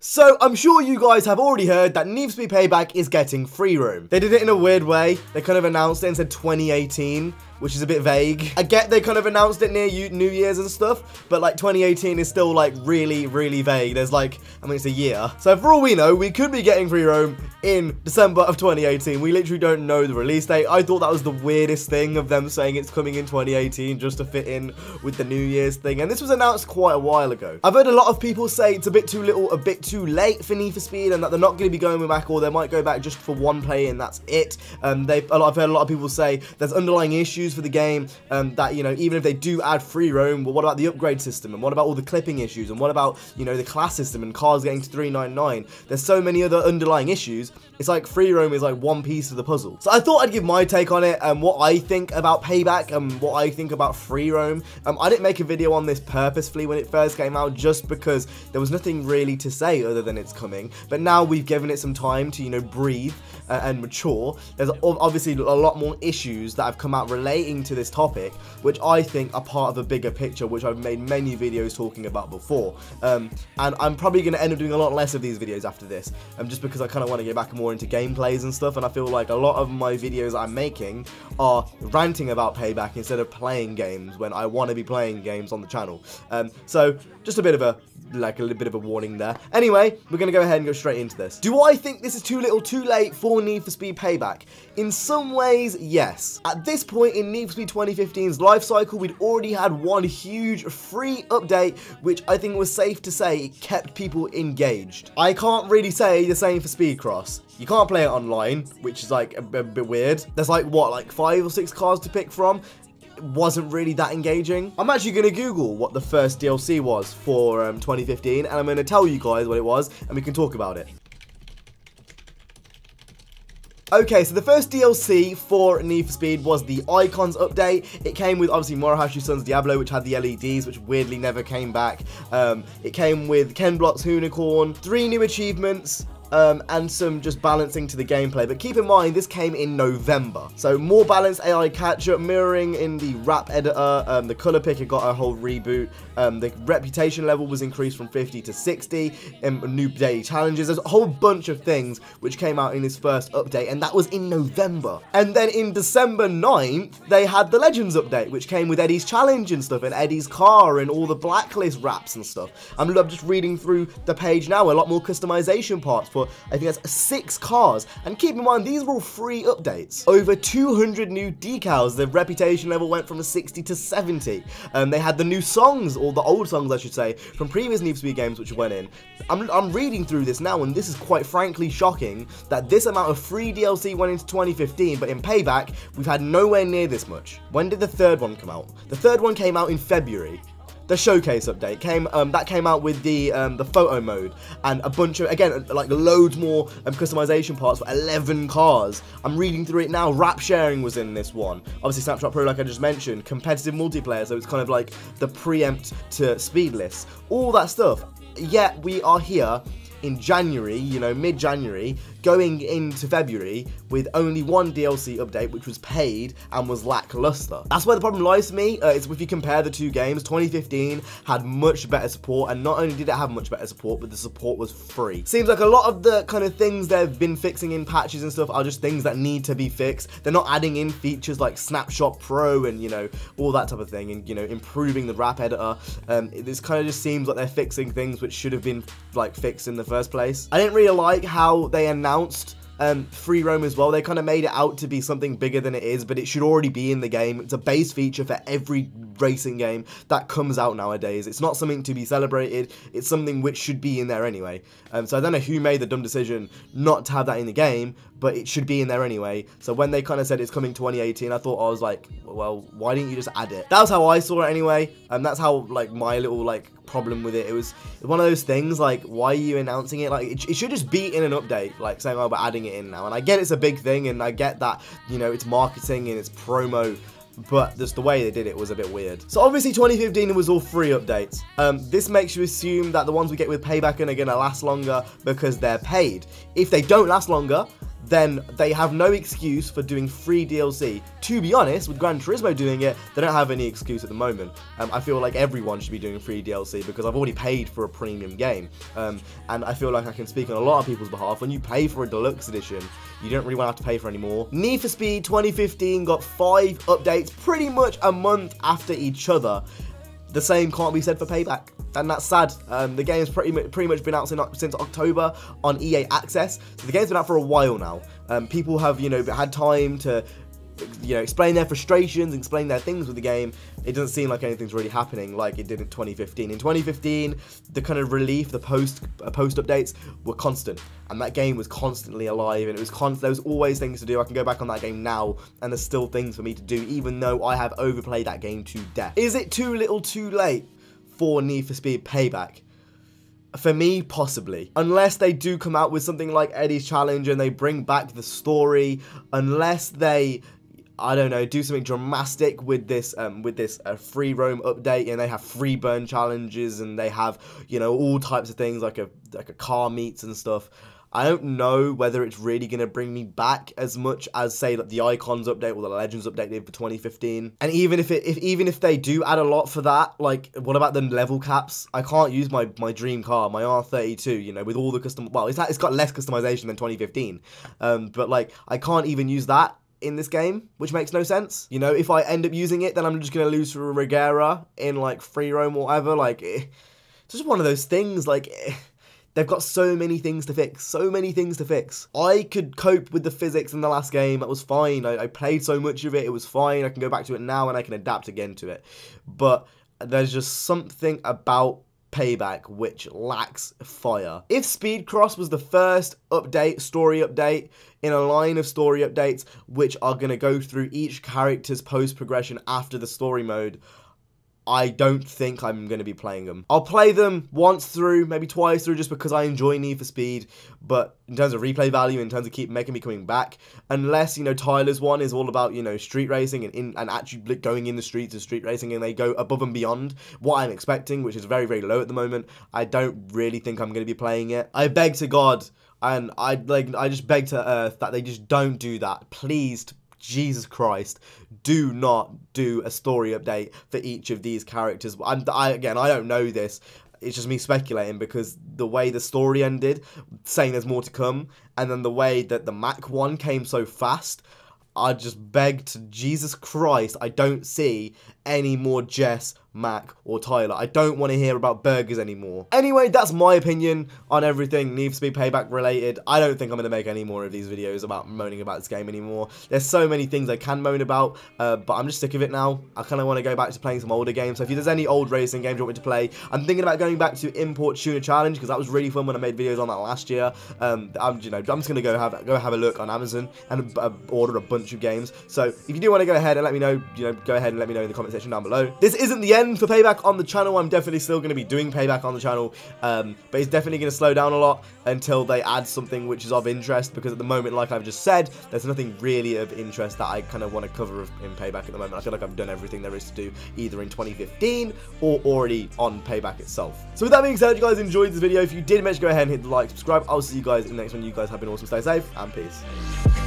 So, I'm sure you guys have already heard that Need for Speed Payback is getting free roam. They did it in a weird way. They kind of announced it and said 2018, which is a bit vague. I get they kind of announced it near New Year's and stuff, but like 2018 is still like really, really vague. There's like, I mean, it's a year. So for all we know, we could be getting free roam in December of 2018. We literally don't know the release date. I thought that was the weirdest thing of them saying it's coming in 2018 just to fit in with the New Year's thing. And this was announced quite a while ago. I've heard a lot of people say it's a bit too little, a bit too late for Need for Speed, and that they're not going to be going back, or they might go back just for one play and that's it. I've heard a lot of people say there's underlying issues for the game, that, you know, even if they do add free roam, well, what about the upgrade system, and what about all the clipping issues, and what about, you know, the class system and cars getting to 399? There's so many other underlying issues. It's like free roam is like one piece of the puzzle. So I thought I'd give my take on it and what I think about Payback and what I think about free roam. I didn't make a video on this purposefully when it first came out, just because there was nothing really to say other than it's coming. But now we've given it some time to, you know, breathe and mature. There's obviously a lot more issues that have come out relating to this topic, which I think are part of a bigger picture, which I've made many videos talking about before. And I'm probably going to end up doing a lot less of these videos after this, just because I kind of want to get back more into gameplays and stuff, and I feel like a lot of my videos I'm making are ranting about Payback instead of playing games when I want to be playing games on the channel. So just a bit of a little bit of a warning there. Anyway, we're going to go ahead and go straight into this. Do I think this is too little too late for Need for Speed Payback? In some ways, yes. At this point in Need for Speed 2015's life cycle, we'd already had one huge free update, which I think was safe to say it kept people engaged. I can't really say the same for Speedcross. You can't play it online, which is like a bit weird. There's like, what, like 5 or 6 cars to pick from? Wasn't really that engaging. I'm actually going to Google what the first DLC was for 2015, and I'm going to tell you guys what it was, and we can talk about it. Okay, so the first DLC for Need for Speed was the Icons update. It came with, obviously, Morohashi Son's Diablo, which had the LEDs, which weirdly never came back. It came with Ken Block's Hoonicorn, 3 new achievements, and some just balancing to the gameplay. But keep in mind, this came in November. So more balanced AI catch-up, mirroring in the wrap editor, the color picker got a whole reboot, the reputation level was increased from 50 to 60, new daily challenges. There's a whole bunch of things which came out in this first update, and that was in November. And then in December 9th, they had the Legends update, which came with Eddie's challenge and stuff, and Eddie's car, and all the Blacklist wraps and stuff. I'm just reading through the page now, a lot more customization parts for, I think that's 6 cars, and keep in mind, these were all free updates. Over 200 new decals, the reputation level went from 60 to 70. They had the new songs, or the old songs I should say, from previous Need for Speed games which went in. I'm reading through this now, and this is quite frankly shocking that this amount of free DLC went into 2015, but in Payback, we've had nowhere near this much. When did the third one come out? The third one came out in February. The showcase update came out with the photo mode and a bunch of, again, like loads more customization parts for 11 cars. I'm reading through it now. Wrap sharing was in this one. Obviously Snapshot Pro, like I just mentioned, competitive multiplayer, so it's kind of like the preempt to speedless, all that stuff. Yet we are here in January, you know, mid-January, going into February with only one DLC update, which was paid and was lackluster. That's where the problem lies to me. It's if you compare the two games, 2015 had much better support, and not only did it have much better support, but the support was free. Seems like a lot of the kind of things they've been fixing in patches and stuff are just things that need to be fixed. They're not adding in features like Snapshot Pro and, you know, all that type of thing, and, you know, improving the wrap editor. This kind of just seems like they're fixing things which should have been, like, fixed in the first place. I didn't really like how they announced free roam as well. They kind of made it out to be something bigger than it is, but it should already be in the game. It's a base feature for every racing game that comes out nowadays. It's not something to be celebrated. It's something which should be in there anyway. So I don't know who made the dumb decision not to have that in the game, but it should be in there anyway. So when they kind of said it's coming 2018, I thought, I was like, well, why didn't you just add it? That was how I saw it anyway, and that's how, like, my little, like, problem with it. It was one of those things, like, why are you announcing it? Like, it should just be in an update, like, saying, oh, we're adding it in now. And I get it's a big thing, and I get that, you know, it's marketing and it's promo, but just the way they did it was a bit weird. So obviously 2015 was all free updates. This makes you assume that the ones we get with Payback are going to last longer because they're paid. If they don't last longer, then they have no excuse for doing free DLC. To be honest, with Gran Turismo doing it, they don't have any excuse at the moment. I feel like everyone should be doing free DLC because I've already paid for a premium game. And I feel like I can speak on a lot of people's behalf. When you pay for a deluxe edition, you don't really want to have to pay for any more. Need for Speed 2015 got 5 updates pretty much a month after each other. The same can't be said for Payback, and that's sad. The game's pretty much been out since October on EA Access, so the game's been out for a while now. People have, had time to, explain their frustrations, explain their things with the game. It doesn't seem like anything's really happening like it did in 2015. In 2015, the kind of relief, the post updates were constant, and that game was constantly alive, and it was there was always things to do. I can go back on that game now, and there's still things for me to do, even though I have overplayed that game to death. Is it too little too late for Need for Speed Payback? For me, possibly. Unless they do come out with something like Eddie's Challenge and they bring back the story, unless they, I don't know, do something dramatic with this free roam update, and they have free burn challenges, and they have, all types of things like a car meets and stuff. I don't know whether it's really going to bring me back as much as, say, like the Icons update or the Legends update did for 2015. And even if they do add a lot for that, like, what about the level caps? I can't use my dream car, my R32, with all the it's got less customization than 2015. But, like, I can't even use that in this game, which makes no sense. If I end up using it, then I'm just going to lose for a Regera in, like, free roam or whatever. Like, it's just one of those things, like, they've got so many things to fix, I could cope with the physics in the last game. That was fine. I played so much of it. It was fine. I can go back to it now and I can adapt again to it. But there's just something about Payback which lacks fire. If Speed Cross was the first story update in a line of story updates which are going to go through each character's post progression after the story mode, I don't think I'm going to be playing them. I'll play them once through, maybe twice through, just because I enjoy Need for Speed, but in terms of replay value, in terms of making me coming back, unless, Tyler's one is all about, street racing and actually going in the streets of street racing, and they go above and beyond what I'm expecting, which is very, very low at the moment, I don't really think I'm going to be playing it. I beg to God, and I just beg to Earth that they just don't do that. Please, Jesus Christ, do not do a story update for each of these characters. Again, I don't know this. It's just me speculating, because the way the story ended, saying there's more to come, and then the way that the Mac one came so fast, I just beg to Jesus Christ, I don't see any more Jess, Mac, or Tyler. I don't want to hear about burgers anymore. Anyway, that's my opinion on everything Need for Speed Payback related. I don't think I'm going to make any more of these videos about moaning about this game anymore. There's so many things I can moan about, but I'm just sick of it now. I kind of want to go back to playing some older games. So if there's any old racing games you want me to play, I'm thinking about going back to Import Tuner Challenge, because that was really fun when I made videos on that last year. I'm just going to go have a look on Amazon and order a bunch of games. So if you do want to go ahead and let me know, go ahead and let me know in the comment section down below. This isn't the end for Payback on the channel. I'm definitely still going to be doing Payback on the channel, but it's definitely going to slow down a lot until they add something which is of interest, because at the moment, like I've just said, there's nothing really of interest that I kind of want to cover in Payback at the moment. I feel like I've done everything there is to do, either in 2015 or already on Payback itself. So with that being said, you guys enjoyed this video. If you did, make sure to go ahead and hit the like, subscribe. I'll see you guys in the next one. You guys have been awesome. Stay safe and peace.